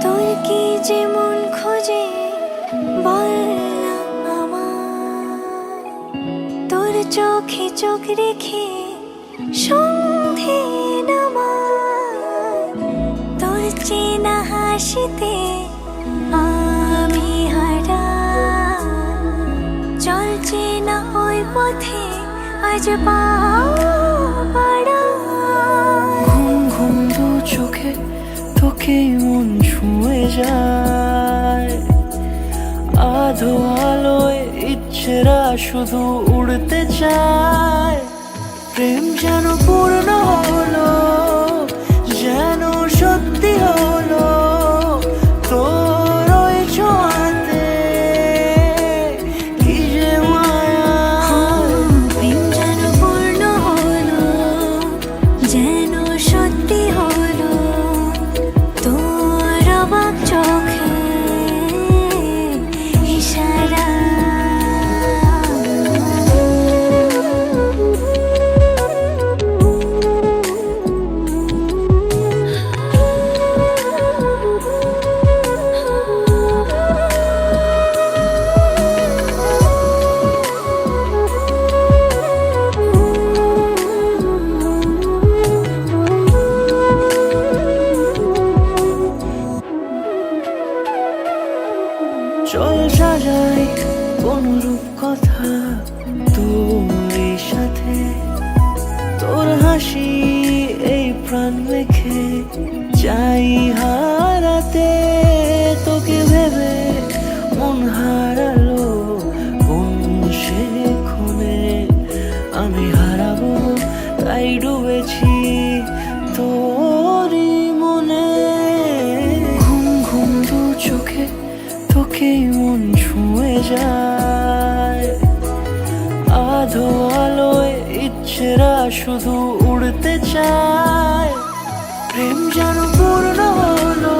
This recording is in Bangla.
তোর কি যেমন খোঁজে বল না আমায়, তোর চোখে চোখ রেখে সন্ধে নামায়, তোর চেনা হাসিতে আমি হারাই, চল চেনা ওই পথে আজ পা বাড়াই। ঘুম ঘুম দু চোখে তোকেই মন ছুঁয়ে যায়, আধো আলোয় ইচ্ছেরা শুধু উড়তে চায়। প্রেম যেন পূর্ণ হলো, যেন সত্যি হলো, তোর ওই ছোঁয়াতে কি যে মায়া। প্রেম যেন পূর্ণ হলো, যেন সত্যি হলো, তোর অবাক চোখে ইশারা। চল সাজাই কোনরূপ কথা তোর সাথে, তোর হাসি এই প্রাণ মেখে চাই হারাতে। তোকে ভেবে মন হারালো কোন সে ক্ষণে, আমি হারাবো তাই ডুবেছি তোরই মনে। ঘুম ঘুম দু চোখে তোকেই মন ছুঁয়ে যায়, আধো আলোয় ইচ্ছেরা শুধু উড়তে চায়। প্রেম যেন পূর্ণ হলো,